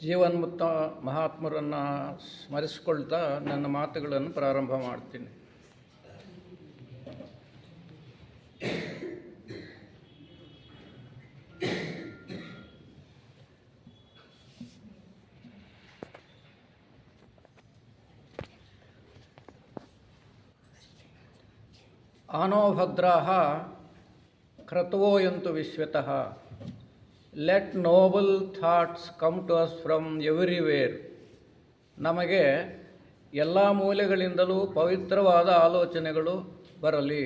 ಜೀವನ್ಮುಕ್ತ ಮಹಾತ್ಮರನ್ನು ಸ್ಮರಿಸಿಕೊಳ್ತಾ ನನ್ನ ಮಾತುಗಳನ್ನು ಪ್ರಾರಂಭ ಮಾಡ್ತೀನಿ. ಆನೋ ಭದ್ರಾಃ ಕ್ರತುವೋಯಂತು ವಿಶ್ವತಃ. Let noble thoughts come to us from everywhere. ನಮಗೆ ಎಲ್ಲ ಮೂಲೆಗಳಿಂದಲೂ ಪವಿತ್ರವಾದ ಆಲೋಚನೆಗಳು ಬರಲಿ.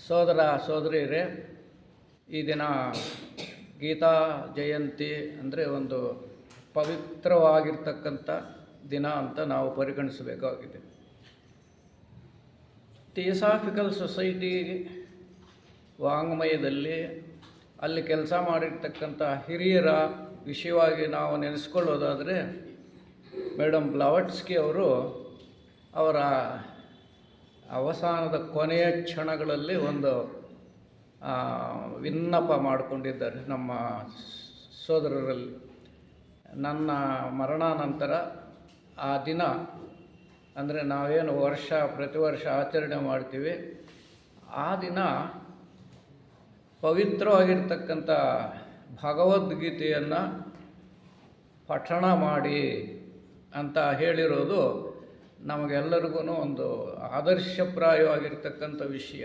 ಸೋದರ ಸೋದರಿಯರೇ, ಈ ದಿನ ಗೀತಾ ಜಯಂತಿ ಅಂದರೆ ಒಂದು ಪವಿತ್ರವಾಗಿರ್ತಕ್ಕಂಥ ದಿನ ಅಂತ ನಾವು ಪರಿಗಣಿಸಬೇಕಾಗಿದೆ. ಥಿಯೋಸಾಫಿಕಲ್ ಸೊಸೈಟಿ ವಾಂಗ್ಮಯದಲ್ಲಿ ಅಲ್ಲಿ ಕೆಲಸ ಮಾಡಿರ್ತಕ್ಕಂಥ ಹಿರಿಯರ ವಿಷಯವಾಗಿ ನಾವು ನೆನೆಸ್ಕೊಳ್ಳೋದಾದರೆ, ಮೇಡಮ್ ಬ್ಲಾವಟ್ಸ್ಕಿ ಅವರು ಅವರ ಅವಸಾನದ ಕೊನೆಯ ಕ್ಷಣಗಳಲ್ಲಿ ಒಂದು ವಿನ್ನಪ ಮಾಡಿಕೊಂಡಿದ್ದಾರೆ ನಮ್ಮ ಸೋದರರಲ್ಲಿ. ನನ್ನ ಮರಣಾನಂತರ ಆ ದಿನ ಅಂದರೆ ನಾವೇನು ಪ್ರತಿ ವರ್ಷ ಆಚರಣೆ ಮಾಡ್ತೀವಿ, ಆ ದಿನ ಪವಿತ್ರವಾಗಿರ್ತಕ್ಕಂಥ ಭಗವದ್ಗೀತೆಯನ್ನು ಪಠಣ ಮಾಡಿ ಅಂತ ಹೇಳಿರೋದು ನಮಗೆಲ್ಲರಿಗೂ ಒಂದು ಆದರ್ಶಪ್ರಾಯವಾಗಿರ್ತಕ್ಕಂಥ ವಿಷಯ.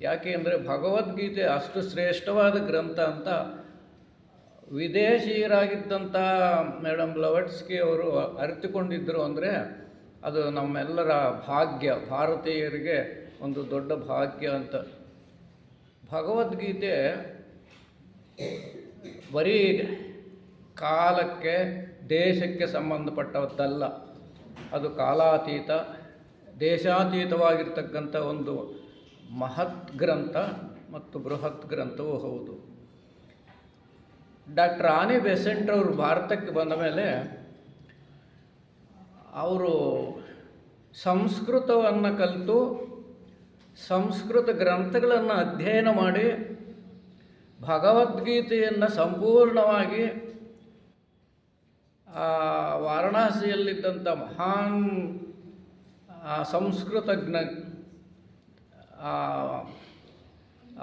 ಯಾಕೆ ಅಂದರೆ ಭಗವದ್ಗೀತೆ ಅಷ್ಟು ಶ್ರೇಷ್ಠವಾದ ಗ್ರಂಥ ಅಂತ ವಿದೇಶೀಯರಾಗಿದ್ದಂಥ ಮೇಡಮ್ ಬ್ಲಾವಟ್ಸ್ಕಿ ಅವರು ಅರಿತುಕೊಂಡಿದ್ದರು. ಅಂದರೆ ಅದು ನಮ್ಮೆಲ್ಲರ ಭಾಗ್ಯ, ಭಾರತೀಯರಿಗೆ ಒಂದು ದೊಡ್ಡ ಭಾಗ್ಯ ಅಂತ. ಭಗವದ್ಗೀತೆ ಬರೀ ಕಾಲಕ್ಕೆ ದೇಶಕ್ಕೆ ಸಂಬಂಧಪಟ್ಟದ್ದಲ್ಲ, ಅದು ಕಾಲಾತೀತ ದೇಶಾತೀತವಾಗಿರ್ತಕ್ಕಂಥ ಒಂದು ಮಹತ್ ಗ್ರಂಥ ಮತ್ತು ಬೃಹತ್ ಗ್ರಂಥವೂ ಹೌದು. ಡಾಕ್ಟರ್ ಆನಿ ಬೆಸೆಂಟ್ ಅವರು ಭಾರತಕ್ಕೆ ಬಂದ ಮೇಲೆ ಅವರು ಸಂಸ್ಕೃತವನ್ನು ಕಲಿತು ಸಂಸ್ಕೃತ ಗ್ರಂಥಗಳನ್ನು ಅಧ್ಯಯನ ಮಾಡಿ ಭಗವದ್ಗೀತೆಯನ್ನು ಸಂಪೂರ್ಣವಾಗಿ ವಾರಣಾಸಿಯಲ್ಲಿದ್ದಂಥ ಮಹಾನ್ ಸಂಸ್ಕೃತಜ್ಞ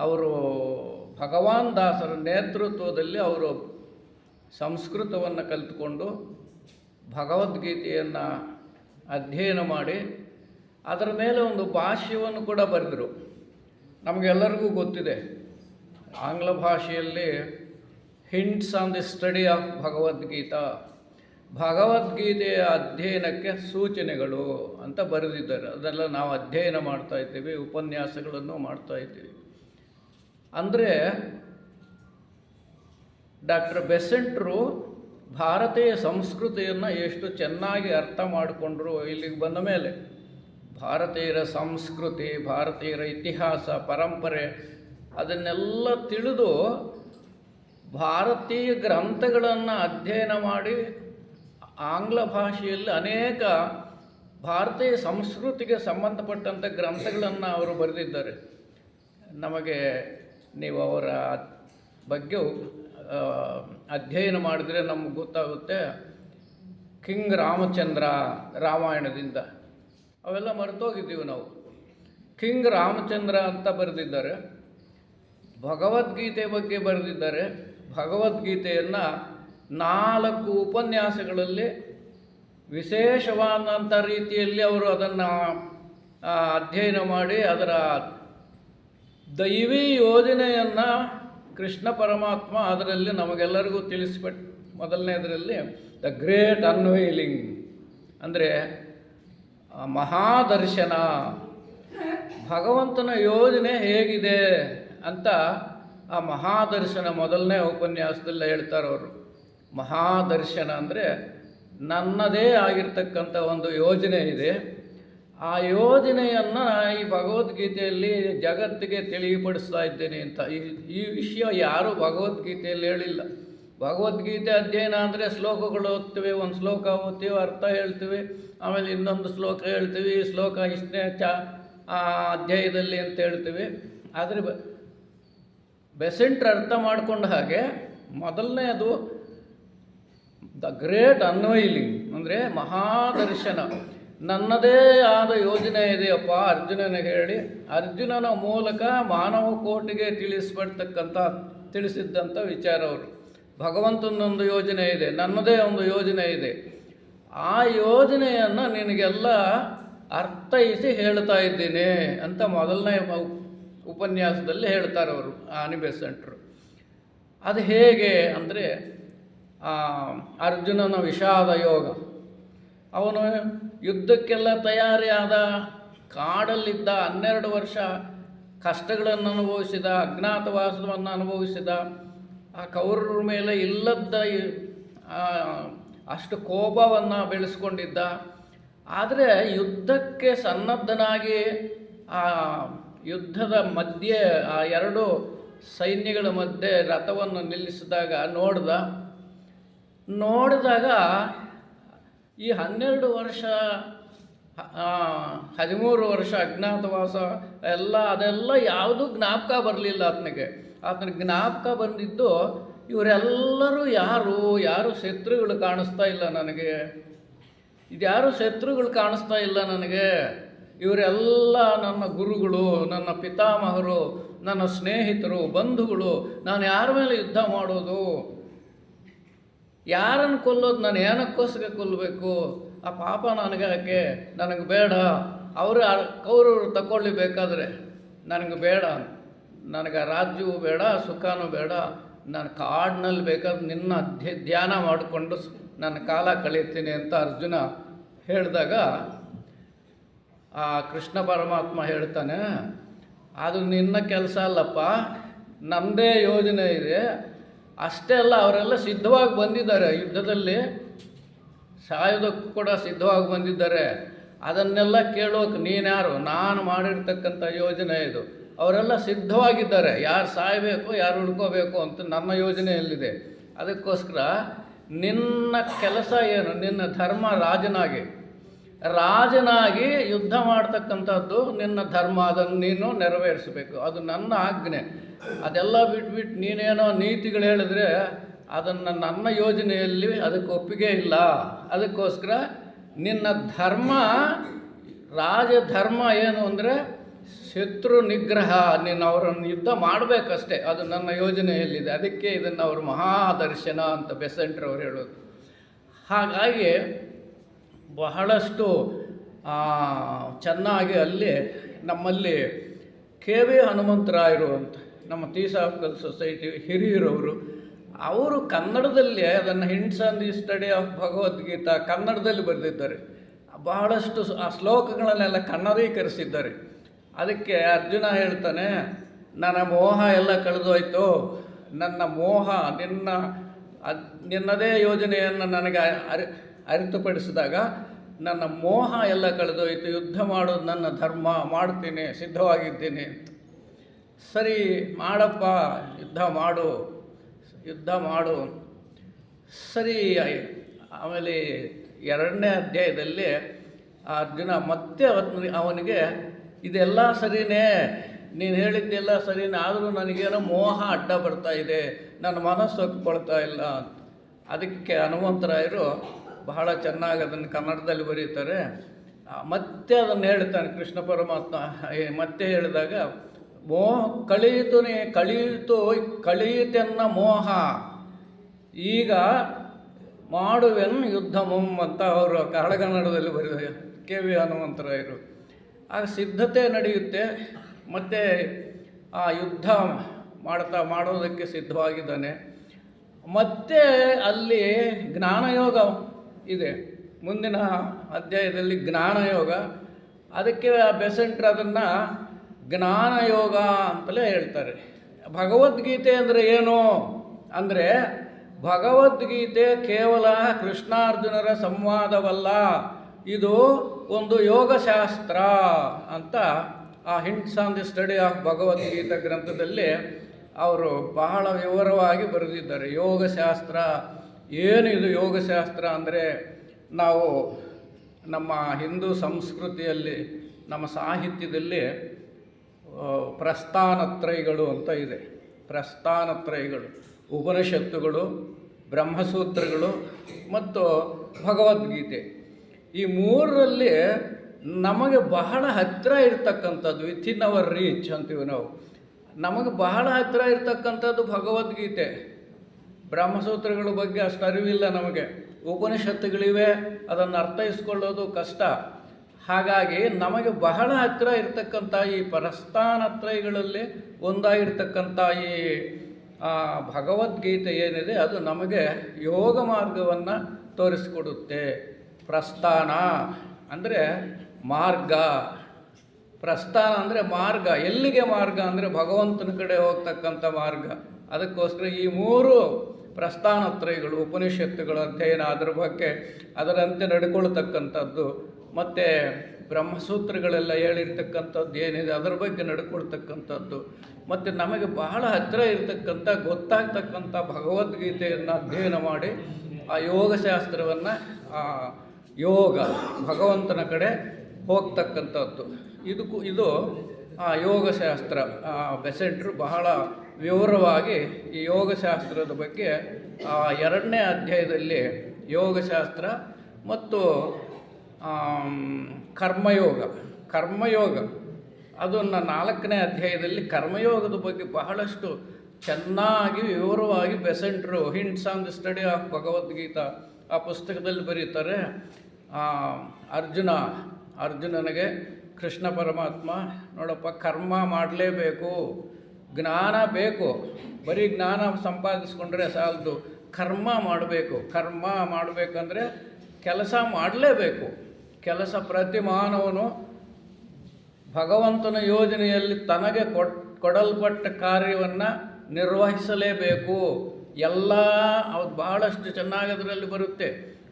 ಅವರು ಭಗವಾನ್ ದಾಸರ ನೇತೃತ್ವದಲ್ಲಿ ಅವರು ಸಂಸ್ಕೃತವನ್ನು ಕಲಿತುಕೊಂಡು ಭಗವದ್ಗೀತೆಯನ್ನು ಅಧ್ಯಯನ ಮಾಡಿ ಅದರ ಮೇಲೆ ಒಂದು ಭಾಷ್ಯವನ್ನು ಕೂಡ ಬರೆದರು. ನಮಗೆಲ್ಲರಿಗೂ ಗೊತ್ತಿದೆ, ಆಂಗ್ಲ ಭಾಷೆಯಲ್ಲಿ hints on the study of Bhagavad Gita, ಭಗವದ್ಗೀತೆಯ ಅಧ್ಯಯನಕ್ಕೆ ಸೂಚನೆಗಳು ಅಂತ ಬರೆದಿದ್ದಾರೆ. ಅದೆಲ್ಲ ನಾವು ಅಧ್ಯಯನ ಮಾಡ್ತಾ ಇದ್ದೀವಿ, ಉಪನ್ಯಾಸಗಳನ್ನು ಮಾಡ್ತಾ ಇದ್ದೀವಿ. ಅಂದರೆ ಡಾಕ್ಟರ್ ಬೆಸೆಂಟ್ರು ಭಾರತೀಯ ಸಂಸ್ಕೃತಿಯನ್ನು ಎಷ್ಟು ಚೆನ್ನಾಗಿ ಅರ್ಥ ಮಾಡಿಕೊಂಡ್ರು. ಇಲ್ಲಿಗೆ ಬಂದ ಮೇಲೆ ಭಾರತೀಯರ ಸಂಸ್ಕೃತಿ, ಭಾರತೀಯರ ಇತಿಹಾಸ, ಪರಂಪರೆ ಅದನ್ನೆಲ್ಲ ತಿಳಿದು ಭಾರತೀಯ ಗ್ರಂಥಗಳನ್ನು ಅಧ್ಯಯನ ಮಾಡಿ ಆಂಗ್ಲ ಭಾಷೆಯಲ್ಲಿ ಅನೇಕ ಭಾರತೀಯ ಸಂಸ್ಕೃತಿಗೆ ಸಂಬಂಧಪಟ್ಟಂಥ ಗ್ರಂಥಗಳನ್ನು ಅವರು ಬರೆದಿದ್ದಾರೆ. ನಮಗೆ ನೀವು ಅವರ ಬಗ್ಗೆ ಅಧ್ಯಯನ ಮಾಡಿದರೆ ನಮಗೆ ಗೊತ್ತಾಗುತ್ತೆ. ಕಿಂಗ್ ರಾಮಚಂದ್ರ ರಾಮಾಯಣದಿಂದ ಅವೆಲ್ಲ ಮರೆತೋಗಿದ್ದೀವಿ ನಾವು. ಕಿಂಗ್ ರಾಮಚಂದ್ರ ಅಂತ ಬರೆದಿದ್ದಾರೆ, ಭಗವದ್ಗೀತೆ ಬಗ್ಗೆ ಬರೆದಿದ್ದಾರೆ. ಭಗವದ್ಗೀತೆಯನ್ನು 4 ಉಪನ್ಯಾಸಗಳಲ್ಲಿ ವಿಶೇಷವಾದಂಥ ರೀತಿಯಲ್ಲಿ ಅವರು ಅದನ್ನು ಅಧ್ಯಯನ ಮಾಡಿ ಅದರ ದೈವಿ ಯೋಜನೆಯನ್ನು ಕೃಷ್ಣ ಪರಮಾತ್ಮ ಅದರಲ್ಲಿ ನಮಗೆಲ್ಲರಿಗೂ ತಿಳಿಸ್ಬಿಟ್ಟು, ಮೊದಲನೇದರಲ್ಲಿ ದ ಗ್ರೇಟ್ ಅನ್ವೈಲಿಂಗ್ ಅಂದರೆ ಮಹಾದರ್ಶನ, ಭಗವಂತನ ಯೋಜನೆ ಹೇಗಿದೆ ಅಂತ ಆ ಮಹಾದರ್ಶನ ಮೊದಲನೇ ಉಪನ್ಯಾಸದಲ್ಲಿ ಹೇಳ್ತಾರೆ ಅವರು. ಮಹಾದರ್ಶನ ಅಂದರೆ ನನ್ನದೇ ಆಗಿರ್ತಕ್ಕಂಥ ಒಂದು ಯೋಜನೆ ಇದೆ, ಆ ಯೋಜನೆಯನ್ನು ಈ ಭಗವದ್ಗೀತೆಯಲ್ಲಿ ಜಗತ್ತಿಗೆ ತಿಳಿಪಡಿಸ್ತಾ ಇದ್ದೇನೆ ಅಂತ. ಈ ವಿಷಯ ಯಾರೂ ಭಗವದ್ಗೀತೆಯಲ್ಲಿ ಹೇಳಿಲ್ಲ. ಭಗವದ್ಗೀತೆ ಅಧ್ಯಯನ ಅಂದರೆ ಶ್ಲೋಕಗಳು ಓದ್ತೀವಿ, ಒಂದು ಶ್ಲೋಕ ಓದ್ತೀವಿ, ಅರ್ಥ ಹೇಳ್ತೀವಿ, ಆಮೇಲೆ ಇನ್ನೊಂದು ಶ್ಲೋಕ ಹೇಳ್ತೀವಿ, ಈ ಶ್ಲೋಕ ಇಷ್ಟನೇ ಅಧ್ಯಾಯದಲ್ಲಿ ಅಂತ ಹೇಳ್ತೀವಿ. ಆದರೆ ಬೆಸೆಂಟ್ರ್ ಅರ್ಥ ಮಾಡ್ಕೊಂಡ ಹಾಗೆ ಮೊದಲನೇದು ದ ಗ್ರೇಟ್ ಅನ್ವೈಲಿಂಗ್ ಅಂದರೆ ಮಹಾದರ್ಶನ. ನನ್ನದೇ ಆದ ಯೋಜನೆ ಇದೆಯಪ್ಪ ಅರ್ಜುನನಿಗೆ ಹೇಳಿ, ಅರ್ಜುನನ ಮೂಲಕ ಮಾನವ ಕೋಟಿಗೆ ತಿಳಿಸಿದ್ದಂಥ ವಿಚಾರ ಅವರು. ಭಗವಂತನೊಂದು ಯೋಜನೆ ಇದೆ, ನನ್ನದೇ ಒಂದು ಯೋಜನೆ ಇದೆ. ಆ ಯೋಜನೆಯನ್ನು ನಿನಗೆಲ್ಲ ಅರ್ಥೈಸಿ ಹೇಳ್ತಾ ಇದ್ದೀನಿ ಅಂತ ಮೊದಲನೇ ಉಪನ್ಯಾಸದಲ್ಲಿ ಹೇಳ್ತಾರೆ ಅವರು, ಆನಿ ಬೆಸೆಂಟ್ರು. ಅದು ಹೇಗೆ ಅಂದರೆ ಅರ್ಜುನನ ವಿಷಾದ ಯೋಗ. ಅವನು ಯುದ್ಧಕ್ಕೆಲ್ಲ ತಯಾರಿಯಾದ, ಕಾಡಲ್ಲಿದ್ದ, 12 ವರ್ಷ ಕಷ್ಟಗಳನ್ನು ಅನುಭವಿಸಿದ, ಅಜ್ಞಾತವಾಸವನ್ನು ಅನುಭವಿಸಿದ, ಆ ಕೌರವರ ಮೇಲೆ ಇಲ್ಲದ ಅಷ್ಟು ಕೋಪವನ್ನು ಬೆಳೆಸ್ಕೊಂಡಿದ್ದ. ಆದರೆ ಯುದ್ಧಕ್ಕೆ ಸನ್ನದ್ಧನಾಗಿ ಆ ಯುದ್ಧದ ಮಧ್ಯೆ ಆ 2 ಸೈನ್ಯಗಳ ಮಧ್ಯೆ ರಥವನ್ನು ನಿಲ್ಲಿಸಿದಾಗ ನೋಡಿದಾಗ ಈ 12 ವರ್ಷ 13 ವರ್ಷ ಅಜ್ಞಾತವಾಸ ಅದೆಲ್ಲ ಯಾವುದೂ ಜ್ಞಾಪಕ ಬರಲಿಲ್ಲ ಆತನಿಗೆ ಜ್ಞಾಪಕ ಬಂದಿದ್ದು ಇವರೆಲ್ಲರೂ ಯಾರು ಶತ್ರುಗಳು ಕಾಣಿಸ್ತಾ ಇಲ್ಲ ನನಗೆ, ಇದ್ಯಾರು ಶತ್ರುಗಳು ಕಾಣಿಸ್ತಾ ಇಲ್ಲ ನನಗೆ, ಇವರೆಲ್ಲ ನನ್ನ ಗುರುಗಳು, ನನ್ನ ಪಿತಾಮಹರು, ನನ್ನ ಸ್ನೇಹಿತರು, ಬಂಧುಗಳು. ನಾನು ಯಾರ ಮೇಲೆ ಯುದ್ಧ ಮಾಡೋದು, ಯಾರನ್ನು ಕೊಲ್ಲೋದು, ನಾನು ಏನಕ್ಕೋಸ್ಕರ ಕೊಲ್ಲಬೇಕು, ಆ ಪಾಪ ನನಗೆ ಬೇಡ. ಕೌರವರು ತಗೊಳ್ಳಿ ಬೇಕಾದರೆ ನನಗೆ ಬೇಡ, ನನಗೆ ರಾಜ್ಯವೂ ಬೇಡ, ಸುಖನೂ ಬೇಡ, ನಾನು ಕಾಡಿನಲ್ಲಿ ಬೇಕಾದ್ರೆ ನಿನ್ನ ಧ್ಯಾನ ಮಾಡಿಕೊಂಡು ನನ್ನ ಕಾಲ ಕಳೀತೀನಿ ಅಂತ ಅರ್ಜುನ ಹೇಳಿದಾಗ ಆ ಕೃಷ್ಣ ಪರಮಾತ್ಮ ಹೇಳ್ತಾನೆ, ಅದು ನಿನ್ನ ಕೆಲಸ ಅಲ್ಲಪ್ಪ, ನಮ್ಮದೇ ಯೋಜನೆ ಇದೆ. ಅಷ್ಟೇ ಅಲ್ಲ, ಅವರೆಲ್ಲ ಸಿದ್ಧವಾಗಿ ಬಂದಿದ್ದಾರೆ, ಯುದ್ಧದಲ್ಲಿ ಸಾಯೋದಕ್ಕೂ ಕೂಡ ಸಿದ್ಧವಾಗಿ ಬಂದಿದ್ದಾರೆ. ಅದನ್ನೆಲ್ಲ ಕೇಳೋಕೆ ನೀನ್ಯಾರು? ನಾನು ಮಾಡಿರ್ತಕ್ಕಂಥ ಯೋಜನೆ ಇದು. ಅವರೆಲ್ಲ ಸಿದ್ಧವಾಗಿದ್ದಾರೆ, ಯಾರು ಸಾಯಬೇಕು, ಯಾರು ಉಳ್ಕೋಬೇಕು ಅಂತ ನನ್ನ ಯೋಜನೆಯಲ್ಲಿದೆ. ಅದಕ್ಕೋಸ್ಕರ ನಿನ್ನ ಕೆಲಸ ಏನು? ನಿನ್ನ ಧರ್ಮ ರಾಜನಾಗಿ ಯುದ್ಧ ಮಾಡ್ತಕ್ಕಂಥದ್ದು ನಿನ್ನ ಧರ್ಮ, ಅದನ್ನು ನೀನು ನೆರವೇರಿಸಬೇಕು, ಅದು ನನ್ನ ಆಜ್ಞೆ. ಅದೆಲ್ಲ ಬಿಟ್ಬಿಟ್ಟು ನೀನೇನೋ ನೀತಿಗಳು ಹೇಳಿದ್ರೆ ಅದನ್ನು ನನ್ನ ಯೋಜನೆಯಲ್ಲಿ ಅದಕ್ಕೆ ಒಪ್ಪಿಗೆ ಇಲ್ಲ. ಅದಕ್ಕೋಸ್ಕರ ನಿನ್ನ ರಾಜಧರ್ಮ ಏನು ಅಂದರೆ ಶತ್ರು ನಿಗ್ರಹ, ನೀನು ಅವರನ್ನು ಯುದ್ಧ ಮಾಡಬೇಕಷ್ಟೇ, ಅದು ನನ್ನ ಯೋಜನೆಯಲ್ಲಿದೆ. ಅದಕ್ಕೆ ಇದನ್ನು ಅವರು ಮಹಾದರ್ಶನ ಅಂತ ಬೆಸೆಂಟ್ರವ್ರು ಹೇಳೋದು. ಹಾಗಾಗಿ ಬಹಳಷ್ಟು ಚೆನ್ನಾಗಿ ಅಲ್ಲಿ ನಮ್ಮಲ್ಲಿ ಕೆ.ವಿ. ಹನುಮಂತರಾಯರು ಅಂತ ನಮ್ಮ ಥಿಯೋಸಾಫಿಕಲ್ ಸೊಸೈಟಿ ಹಿರಿಯರವರು, ಅವರು ಕನ್ನಡದಲ್ಲಿ ಅದನ್ನು hints on the study of Bhagavad Gita ಕನ್ನಡದಲ್ಲಿ ಬರೆದಿದ್ದಾರೆ. ಬಹಳಷ್ಟು ಆ ಶ್ಲೋಕಗಳನ್ನೆಲ್ಲ ಕನ್ನಡೀಕರಿಸಿದ್ದಾರೆ. ಅದಕ್ಕೆ ಅರ್ಜುನ ಹೇಳ್ತಾನೆ, ನನ್ನ ಮೋಹ ಎಲ್ಲ ಕಳೆದೋಯ್ತು, ನನ್ನ ಮೋಹ ನಿನ್ನದೇ ಯೋಜನೆಯನ್ನು ನನಗೆ ಅರಿತುಪಡಿಸಿದಾಗ ನನ್ನ ಮೋಹ ಎಲ್ಲ ಕಳೆದೋಯ್ತು, ಯುದ್ಧ ಮಾಡೋದು ನನ್ನ ಧರ್ಮ, ಮಾಡ್ತೀನಿ, ಸಿದ್ಧವಾಗಿದ್ದೀನಿ ಅಂತ. ಸರಿ ಮಾಡಪ್ಪ, ಯುದ್ಧ ಮಾಡು ಸರಿ. ಆಮೇಲೆ 2ನೇ ಅಧ್ಯಾಯದಲ್ಲಿ ಅರ್ಜುನ ಮತ್ತೆ ಅವನಿಗೆ ಇದೆಲ್ಲ ಸರಿಯೇ, ನೀನು ಹೇಳಿದ್ದೆಲ್ಲ ಸರಿಯೇ, ಆದರೂ ನನಗೇನೋ ಮೋಹ ಅಡ್ಡ ಬರ್ತಾ ಇದೆ, ನನ್ನ ಮನಸ್ಸು ಒಪ್ಕೊಳ್ತಾ ಇಲ್ಲ ಅಂತ. ಅದಕ್ಕೆ ಹನುಮಂತರಾಯರು ಬಹಳ ಚೆನ್ನಾಗಿ ಅದನ್ನು ಕನ್ನಡದಲ್ಲಿ ಬರೀತಾರೆ. ಮತ್ತೆ ಅದನ್ನು ಹೇಳ್ತಾನೆ ಕೃಷ್ಣ ಪರಮಾತ್ಮ. ಮತ್ತೆ ಹೇಳಿದಾಗ ಕಳೆಯಿತೆನ್ನ ಮೋಹ, ಈಗ ಮಾಡುವೆನ್ ಯುದ್ಧಮಂ ಅಂತ ಅವರು ಹಳಗನ್ನಡದಲ್ಲಿ ಬರೆದ ಕೆ.ವಿ. ಹನುಮಂತರಾಯರು. ಆಗ ಸಿದ್ಧತೆ ನಡೆಯುತ್ತೆ, ಮತ್ತು ಆ ಯುದ್ಧ ಮಾಡೋದಕ್ಕೆ ಸಿದ್ಧವಾಗಿದ್ದಾನೆ. ಮತ್ತೆ ಅಲ್ಲಿ ಜ್ಞಾನಯೋಗ ಇದೆ, ಮುಂದಿನ ಅಧ್ಯಾಯದಲ್ಲಿ ಜ್ಞಾನಯೋಗ. ಅದಕ್ಕೆ ಬೆಸೆಂಟ್ರ್ ಅದನ್ನು ಜ್ಞಾನಯೋಗ ಅಂತಲೇ ಹೇಳ್ತಾರೆ. ಭಗವದ್ಗೀತೆ ಅಂದರೆ ಏನು ಅಂದರೆ, ಭಗವದ್ಗೀತೆ ಕೇವಲ ಕೃಷ್ಣಾರ್ಜುನರ ಸಂವಾದವಲ್ಲ, ಇದು ಒಂದು ಯೋಗಶಾಸ್ತ್ರ ಅಂತ ಆ hints on the study of Bhagavad Gita ಗ್ರಂಥದಲ್ಲಿ ಅವರು ಬಹಳ ವಿವರವಾಗಿ ಬರೆದಿದ್ದಾರೆ. ಯೋಗಶಾಸ್ತ್ರ ಏನಿದು? ಯೋಗಶಾಸ್ತ್ರ ಅಂದರೆ ನಾವು ನಮ್ಮ ಹಿಂದೂ ಸಂಸ್ಕೃತಿಯಲ್ಲಿ, ನಮ್ಮ ಸಾಹಿತ್ಯದಲ್ಲಿ ಪ್ರಸ್ಥಾನತ್ರಯಗಳು ಅಂತ ಇದೆ. ಪ್ರಸ್ಥಾನತ್ರಯಗಳು, ಉಪನಿಷತ್ತುಗಳು, ಬ್ರಹ್ಮಸೂತ್ರಗಳು ಮತ್ತು ಭಗವದ್ಗೀತೆ. ಈ ಮೂರರಲ್ಲಿ ನಮಗೆ ಬಹಳ ಹತ್ತಿರ ಇರ್ತಕ್ಕಂಥದ್ದು, ವಿಥಿನ್ ಅವರ್ ರೀಚ್ ಅಂತೀವಿ ನಾವು. ನಮಗೆ ಬಹಳ ಹತ್ತಿರ ಇರ್ತಕ್ಕಂಥದ್ದು ಭಗವದ್ಗೀತೆ. ಬ್ರಹ್ಮಸೂತ್ರಗಳ ಬಗ್ಗೆ ಅಷ್ಟು ಅರಿವಿಲ್ಲ ನಮಗೆ. ಉಪನಿಷತ್ತುಗಳಿವೆ, ಅದನ್ನು ಅರ್ಥೈಸ್ಕೊಳ್ಳೋದು ಕಷ್ಟ. ಹಾಗಾಗಿ ನಮಗೆ ಬಹಳ ಹತ್ತಿರ ಇರ್ತಕ್ಕಂಥ ಈ ಪ್ರಸ್ಥಾನತ್ರಯಗಳಲ್ಲಿ ಒಂದಾಗಿರ್ತಕ್ಕಂಥ ಈ ಭಗವದ್ಗೀತೆ ಏನಿದೆ ಅದು ನಮಗೆ ಯೋಗ ಮಾರ್ಗವನ್ನು ತೋರಿಸಿಕೊಡುತ್ತೆ. ಪ್ರಸ್ಥಾನ ಅಂದರೆ ಮಾರ್ಗ, ಪ್ರಸ್ಥಾನ ಅಂದರೆ ಮಾರ್ಗ. ಎಲ್ಲಿಗೆ ಮಾರ್ಗ ಅಂದರೆ ಭಗವಂತನ ಕಡೆ ಹೋಗ್ತಕ್ಕಂಥ ಮಾರ್ಗ. ಅದಕ್ಕೋಸ್ಕರ ಈ ಮೂರು ಪ್ರಸ್ಥಾನತ್ರಯಗಳು, ಉಪನಿಷತ್ತುಗಳ ಅಧ್ಯಯನ, ಅದರ ಬಗ್ಗೆ ಅದರಂತೆ ನಡ್ಕೊಳ್ತಕ್ಕಂಥದ್ದು, ಮತ್ತು ಬ್ರಹ್ಮಸೂತ್ರಗಳೆಲ್ಲ ಹೇಳಿರ್ತಕ್ಕಂಥದ್ದು ಏನಿದೆ ಅದರ ಬಗ್ಗೆ ನಡ್ಕೊಳ್ತಕ್ಕಂಥದ್ದು, ಮತ್ತು ನಮಗೆ ಬಹಳ ಹತ್ತಿರ ಇರತಕ್ಕಂಥ ಗೊತ್ತಾಗ್ತಕ್ಕಂಥ ಭಗವದ್ಗೀತೆಯನ್ನು ಅಧ್ಯಯನ ಮಾಡಿ ಆ ಯೋಗಶಾಸ್ತ್ರವನ್ನು, ಯೋಗ ಭಗವಂತನ ಕಡೆ ಹೋಗ್ತಕ್ಕಂಥದ್ದು. ಇದು ಯೋಗಶಾಸ್ತ್ರ. ಬೆಸೆಂಟ್ರು ಬಹಳ ವಿವರವಾಗಿ ಈ ಯೋಗಶಾಸ್ತ್ರದ ಬಗ್ಗೆ 2ನೇ ಅಧ್ಯಾಯದಲ್ಲಿ ಯೋಗಶಾಸ್ತ್ರ ಮತ್ತು ಕರ್ಮಯೋಗ ಅದನ್ನು 4ನೇ ಅಧ್ಯಾಯದಲ್ಲಿ ಕರ್ಮಯೋಗದ ಬಗ್ಗೆ ಬಹಳಷ್ಟು ಚೆನ್ನಾಗಿ ವಿವರವಾಗಿ ಬೆಸೆಂಟ್ರು hints on the study of Bhagavad Gita ಆ ಪುಸ್ತಕದಲ್ಲಿ ಬರೀತಾರೆ. ಅರ್ಜುನನಿಗೆ ಕೃಷ್ಣ ಪರಮಾತ್ಮ, ನೋಡಪ್ಪ, ಕರ್ಮ ಮಾಡಲೇಬೇಕು, ಜ್ಞಾನ ಬೇಕು, ಬರೀ ಜ್ಞಾನ ಸಂಪಾದಿಸ್ಕೊಂಡ್ರೆ ಸಾಲದು, ಕರ್ಮ ಮಾಡಬೇಕು. ಕರ್ಮ ಮಾಡಬೇಕಂದ್ರೆ ಕೆಲಸ ಮಾಡಲೇಬೇಕು. ಕೆಲಸ ಪ್ರತಿ ಮಾನವನು ಭಗವಂತನ ಯೋಜನೆಯಲ್ಲಿ ತನಗೆ ಕೊಡಲ್ಪಟ್ಟ ಕಾರ್ಯವನ್ನು ನಿರ್ವಹಿಸಲೇಬೇಕು. ಎಲ್ಲ ಅದು ಬಹಳಷ್ಟು ಚೆನ್ನಾಗಿ ಅದರಲ್ಲಿ ಬರುತ್ತೆ.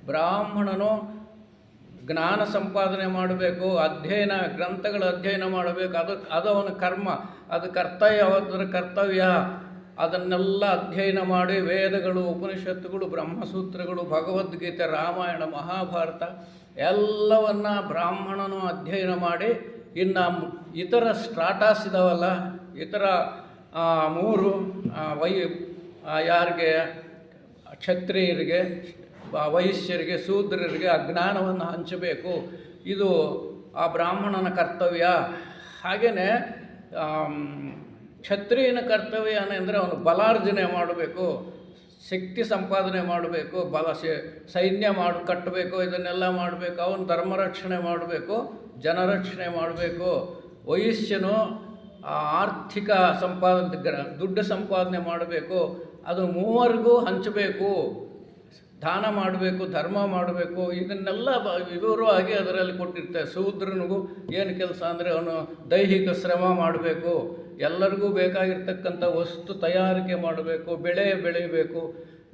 ಬ್ರಾಹ್ಮಣನು ಜ್ಞಾನ ಸಂಪಾದನೆ ಮಾಡಬೇಕು, ಗ್ರಂಥಗಳ ಅಧ್ಯಯನ ಮಾಡಬೇಕು, ಅದು ಅವನ ಕರ್ಮ, ಅದು ಕರ್ತವ್ಯ. ಅದನ್ನೆಲ್ಲ ಅಧ್ಯಯನ ಮಾಡಿ ವೇದಗಳು, ಉಪನಿಷತ್ತುಗಳು, ಬ್ರಹ್ಮಸೂತ್ರಗಳು, ಭಗವದ್ಗೀತೆ, ರಾಮಾಯಣ, ಮಹಾಭಾರತ ಎಲ್ಲವನ್ನು ಬ್ರಾಹ್ಮಣನು ಅಧ್ಯಯನ ಮಾಡಿ, ಇನ್ನು ಇತರ ಸ್ಟ್ರಾಟಾಸ್ ಇದಾವಲ್ಲ, ಇತರ 3 ಯಾರಿಗೆ, ಕ್ಷತ್ರಿಯರಿಗೆ, ವೈಶ್ಯರಿಗೆ, ಶೂದ್ರರಿಗೆ ಆ ಜ್ಞಾನವನ್ನು ಹಂಚಬೇಕು. ಇದು ಆ ಬ್ರಾಹ್ಮಣನ ಕರ್ತವ್ಯ. ಹಾಗೆಯೇ ಕ್ಷತ್ರಿಯನ ಕರ್ತವ್ಯ ಏನೆಂದರೆ ಅವನು ಬಲಾರ್ಜನೆ ಮಾಡಬೇಕು, ಶಕ್ತಿ ಸಂಪಾದನೆ ಮಾಡಬೇಕು, ಸೈನ್ಯ ಕಟ್ಟಬೇಕು, ಇದನ್ನೆಲ್ಲ ಮಾಡಬೇಕು. ಅವನು ಧರ್ಮರಕ್ಷಣೆ ಮಾಡಬೇಕು, ಜನರಕ್ಷಣೆ ಮಾಡಬೇಕು. ವೈಶ್ಯನು ಆರ್ಥಿಕ ದುಡ್ಡು ಸಂಪಾದನೆ ಮಾಡಬೇಕು, ಅದು 3 ಹಂಚಬೇಕು, ದಾನ ಮಾಡಬೇಕು, ಧರ್ಮ ಮಾಡಬೇಕು. ಇದನ್ನೆಲ್ಲ ವಿವರವಾಗಿ ಅದರಲ್ಲಿ ಕೊಟ್ಟಿರ್ತಾರೆ. ಶೂದ್ರನಿಗೂ ಏನು ಕೆಲಸ ಅಂದರೆ ಅವನು ದೈಹಿಕ ಶ್ರಮ ಮಾಡಬೇಕು, ಎಲ್ಲರಿಗೂ ಬೇಕಾಗಿರ್ತಕ್ಕಂಥ ವಸ್ತು ತಯಾರಿಕೆ ಮಾಡಬೇಕು, ಬೆಳೆಯಬೇಕು.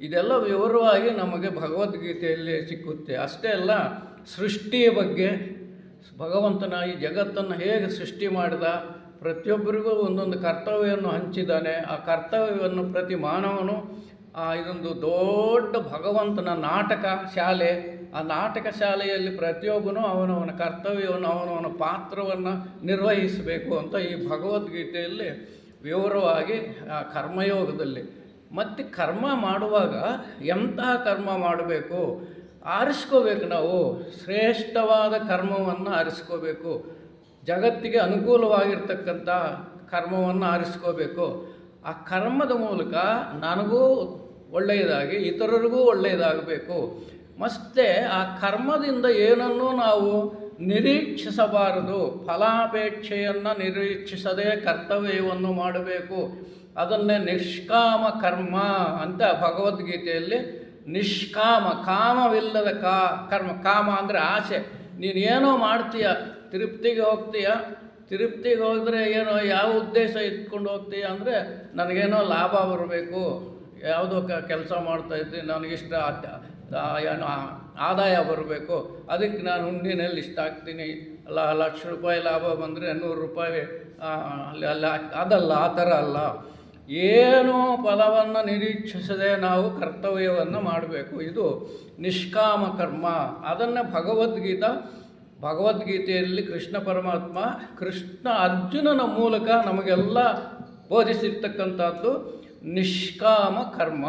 ಇದೆಲ್ಲ ವಿವರವಾಗಿ ನಮಗೆ ಭಗವದ್ಗೀತೆಯಲ್ಲಿ ಸಿಕ್ಕುತ್ತೆ. ಅಷ್ಟೇ ಅಲ್ಲ, ಸೃಷ್ಟಿಯ ಬಗ್ಗೆ, ಭಗವಂತನ ಈ ಜಗತ್ತನ್ನು ಹೇಗೆ ಸೃಷ್ಟಿ ಮಾಡಿದ, ಪ್ರತಿಯೊಬ್ಬರಿಗೂ ಒಂದೊಂದು ಕರ್ತವ್ಯವನ್ನು ಹಂಚಿದ್ದಾನೆ. ಆ ಕರ್ತವ್ಯವನ್ನು ಪ್ರತಿ ಮಾನವನು ಇದೊಂದು ದೊಡ್ಡ ಭಗವಂತನ ನಾಟಕ ಶಾಲೆ. ಆ ನಾಟಕ ಶಾಲೆಯಲ್ಲಿ ಪ್ರತಿಯೊಬ್ಬನು ಅವನವನ ಕರ್ತವ್ಯವನ್ನು, ಅವನವನ ಪಾತ್ರವನ್ನು ನಿರ್ವಹಿಸಬೇಕು ಅಂತ ಈ ಭಗವದ್ಗೀತೆಯಲ್ಲಿ ವಿವರವಾಗಿ ಕರ್ಮಯೋಗದಲ್ಲಿ. ಮತ್ತು ಕರ್ಮ ಮಾಡುವಾಗ ಎಂತಹ ಕರ್ಮ ಮಾಡಬೇಕು, ಆರಿಸ್ಕೋಬೇಕು. ನಾವು ಶ್ರೇಷ್ಠವಾದ ಕರ್ಮವನ್ನು ಆರಿಸ್ಕೋಬೇಕು. ಜಗತ್ತಿಗೆ ಅನುಕೂಲವಾಗಿರ್ತಕ್ಕಂಥ ಕರ್ಮವನ್ನು ಆರಿಸ್ಕೋಬೇಕು. ಆ ಕರ್ಮದ ಮೂಲಕ ನನಗೂ ಒಳ್ಳೆಯದಾಗಿ ಇತರರಿಗೂ ಒಳ್ಳೆಯದಾಗಬೇಕು. ಮತ್ತು ಆ ಕರ್ಮದಿಂದ ಏನನ್ನೂ ನಾವು ನಿರೀಕ್ಷಿಸಬಾರದು. ಫಲಾಪೇಕ್ಷೆಯನ್ನು ನಿರೀಕ್ಷಿಸದೆ ಕರ್ತವ್ಯವನ್ನು ಮಾಡಬೇಕು. ಅದನ್ನೇ ನಿಷ್ಕಾಮ ಕರ್ಮ ಅಂತ ಭಗವದ್ಗೀತೆಯಲ್ಲಿ. ಕಾಮವಿಲ್ಲದ ಕರ್ಮ. ಕಾಮ ಅಂದರೆ ಆಸೆ. ನೀನೇನೋ ಮಾಡ್ತೀಯ, ತಿರುಪ್ತಿಗೆ ಹೋದರೆ ಏನೋ ಯಾವ ಉದ್ದೇಶ ಇಟ್ಕೊಂಡು ಹೋಗ್ತೀಯ ಅಂದರೆ, ನನಗೇನೋ ಲಾಭ ಬರಬೇಕು, ಯಾವುದೋ ಕೆಲಸ ಮಾಡ್ತಾಯಿದ್ದೆ, ನನಗಿಷ್ಟ ಏನೋ ಆದಾಯ ಬರಬೇಕು, ಅದಕ್ಕೆ ನಾನು ಹುಂಡಿನಲ್ಲಿ ಇಷ್ಟ ಹಾಕ್ತೀನಿ, ₹1,00,000 ಲಾಭ ಬಂದರೆ ₹100 ಅದಲ್ಲ, ಆ ಥರ ಅಲ್ಲ. ಏನೋ ಫಲವನ್ನು ನಿರೀಕ್ಷಿಸದೆ ನಾವು ಕರ್ತವ್ಯವನ್ನು ಮಾಡಬೇಕು. ಇದು ನಿಷ್ಕಾಮ ಕರ್ಮ. ಅದನ್ನು ಭಗವದ್ಗೀತೆಯಲ್ಲಿ ಕೃಷ್ಣ ಪರಮಾತ್ಮ, ಅರ್ಜುನನ ಮೂಲಕ ನಮಗೆಲ್ಲ ಬೋಧಿಸಿರ್ತಕ್ಕಂಥದ್ದು ನಿಷ್ಕಾಮ ಕರ್ಮ.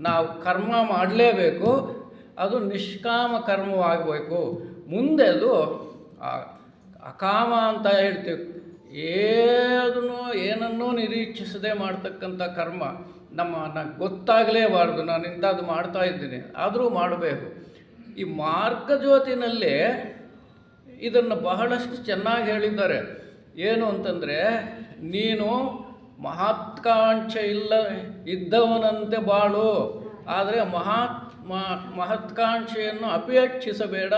ನಾವು ಕರ್ಮ ಮಾಡಲೇಬೇಕು, ಅದು ನಿಷ್ಕಾಮ ಕರ್ಮವಾಗಬೇಕು. ಮುಂದೆ ಅದು ಅಕಾಮ ಅಂತ ಹೇಳ್ತೀವಿ, ಏನನ್ನೂ ನಿರೀಕ್ಷಿಸದೆ ಮಾಡ್ತಕ್ಕಂಥ ಕರ್ಮ. ನನಗೆ ಗೊತ್ತಾಗಲೇಬಾರ್ದು, ನಾನು ಇಂಥದ್ದು ಮಾಡ್ತಾ ಇದ್ದೀನಿ, ಆದರೂ ಮಾಡಬೇಕು. ಈ ಮಾರ್ಗಜ್ಯೋತಿನಲ್ಲಿ ಇದನ್ನು ಬಹಳಷ್ಟು ಚೆನ್ನಾಗಿ ಹೇಳಿದ್ದಾರೆ. ಏನು ಅಂತಂದರೆ, ನೀನು ಮಹತ್ಕಾಂಕ್ಷೆ ಇದ್ದವನಂತೆ ಬಾಳು, ಆದರೆ ಮಹತ್ಕಾಂಕ್ಷೆಯನ್ನು ಅಪೇಕ್ಷಿಸಬೇಡ.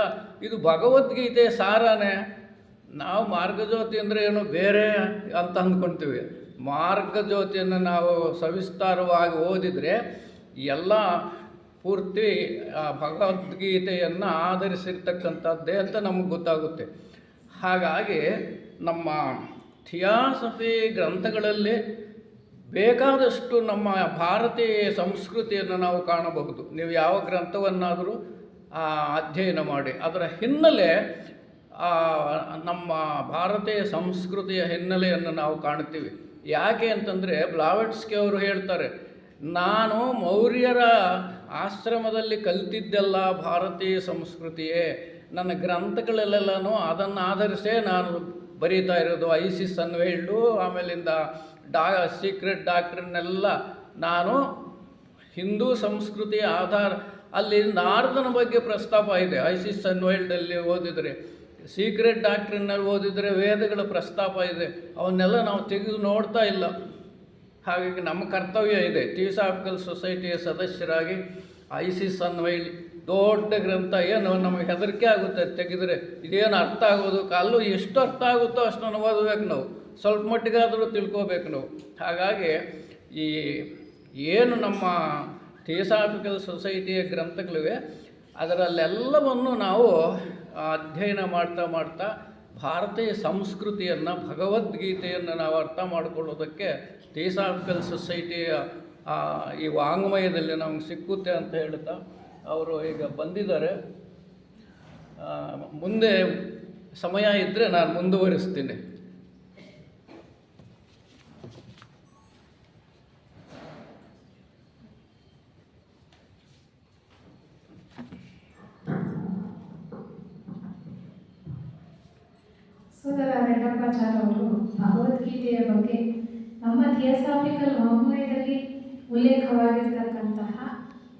ಇದು ಭಗವದ್ಗೀತೆ ಸಾರನೇ. ನಾವು ಮಾರ್ಗಜ್ಯೋತಿ ಅಂದರೆ ಏನು ಬೇರೆ ಅಂತ ಅಂದ್ಕೊಳ್ತೀವಿ. ಮಾರ್ಗಜ್ಯೋತಿಯನ್ನು ನಾವು ಸವಿಸ್ತಾರವಾಗಿ ಓದಿದರೆ ಎಲ್ಲ ಪೂರ್ತಿ ಭಗವದ್ಗೀತೆಯನ್ನು ಆಧರಿಸಿರ್ತಕ್ಕಂಥದ್ದೇ ಅಂತ ನಮಗೆ ಗೊತ್ತಾಗುತ್ತೆ. ಹಾಗಾಗಿ ನಮ್ಮ ಥಿಯಾಸಫಿ ಗ್ರಂಥಗಳಲ್ಲಿ ಬೇಕಾದಷ್ಟು ನಮ್ಮ ಭಾರತೀಯ ಸಂಸ್ಕೃತಿಯನ್ನು ನಾವು ಕಾಣಬಹುದು. ನೀವು ಯಾವ ಗ್ರಂಥವನ್ನಾದರೂ ಅಧ್ಯಯನ ಮಾಡಿ, ಅದರ ಹಿನ್ನೆಲೆ ನಮ್ಮ ಭಾರತೀಯ ಸಂಸ್ಕೃತಿಯ ಹಿನ್ನೆಲೆಯನ್ನು ನಾವು ಕಾಣ್ತೀವಿ. ಯಾಕೆ ಅಂತಂದರೆ, ಬ್ಲಾವೆಟ್ಸ್ಕಿ ಅವರು ಹೇಳ್ತಾರೆ, ನಾನು ಮೌರ್ಯರ ಆಶ್ರಮದಲ್ಲಿ ಕಲಿತಿದ್ದೆಲ್ಲ ಭಾರತೀಯ ಸಂಸ್ಕೃತಿಯೇ, ನನ್ನ ಗ್ರಂಥಗಳಲ್ಲೆಲ್ಲನೂ ಅದನ್ನು ಆಧರಿಸೇ ನಾನು ಬರೀತಾ ಇರೋದು. ಐಸಿಸ್ ಅನ್ವೇಲ್ಡು, ಆಮೇಲಿಂದ ಸೀಕ್ರೆಟ್ ಡಾಕ್ಟ್ರಿನೆಲ್ಲ ನಾನು ಹಿಂದೂ ಸಂಸ್ಕೃತಿಯ ಆಧಾರ. ಅಲ್ಲಿ ನಾರದನ ಬಗ್ಗೆ ಪ್ರಸ್ತಾಪ ಇದೆ ಐಸಿಸ್ ಅನ್ವೇಲ್ಡಲ್ಲಿ ಓದಿದರೆ, ಸೀಕ್ರೆಟ್ ಡಾಕ್ಟ್ರಿನಲ್ಲಿ ಓದಿದರೆ ವೇದಗಳ ಪ್ರಸ್ತಾಪ ಇದೆ. ಅವನ್ನೆಲ್ಲ ನಾವು ತೆಗೆದು ನೋಡ್ತಾ ಇಲ್ಲ. ಹಾಗಾಗಿ ನಮ್ಮ ಕರ್ತವ್ಯ ಇದೆ, ಥಿಯೋಸಾಫಿಕಲ್ ಸೊಸೈಟಿಯ ಸದಸ್ಯರಾಗಿ ಐಸಿಸ್ ಅನ್ವೈಲ್ ದೊಡ್ಡ ಗ್ರಂಥ, ಏನು ನಮಗೆ ಹೆದರಿಕೆ ಆಗುತ್ತೆ ತೆಗೆದರೆ, ಇದೇನು ಅರ್ಥ ಆಗೋದು ಅಲ್ಲೂ ಎಷ್ಟು ಅರ್ಥ ಆಗುತ್ತೋ ಅಷ್ಟನ್ನು ಓದಬೇಕು ನಾವು, ಸ್ವಲ್ಪ ಮಟ್ಟಿಗಾದರೂ ತಿಳ್ಕೋಬೇಕು ನಾವು. ಹಾಗಾಗಿ ಏನು ನಮ್ಮ ಥಿಯೋಸಾಫಿಕಲ್ ಸೊಸೈಟಿಯ ಗ್ರಂಥಗಳಿವೆ, ಅದರಲ್ಲೆಲ್ಲವನ್ನು ನಾವು ಅಧ್ಯಯನ ಮಾಡ್ತಾ ಭಾರತೀಯ ಸಂಸ್ಕೃತಿಯನ್ನು, ಭಗವದ್ಗೀತೆಯನ್ನು ನಾವು ಅರ್ಥ ಮಾಡಿಕೊಳ್ಳೋದಕ್ಕೆ ಥಿಯೋಸಾಫಿಕಲ್ ಸೊಸೈಟಿಯ ಈ ವಾಂಗ್ಮಯದಲ್ಲಿ ನಮಗೆ ಸಿಕ್ಕುತ್ತೆ ಅಂತ ಹೇಳ್ತಾ ಅವರು ಈಗ ಬಂದಿದ್ದಾರೆ. ಮುಂದೆ ಸಮಯ ಇದ್ದರೆ ನಾನು ಮುಂದುವರಿಸ್ತೀನಿ. ಸೋದರ ರೆಡ್ಡಪ್ಪಾಚಾರ್ ಅವರು ಭಗವದ್ಗೀತೆಯ ಬಗ್ಗೆ ನಮ್ಮ ಥಿಯೋಸಾಫಿಕಲ್ ವಾಂಗ್ಮಯದಲ್ಲಿ ಉಲ್ಲೇಖವಾಗಿರ್ತಕ್ಕಂಥ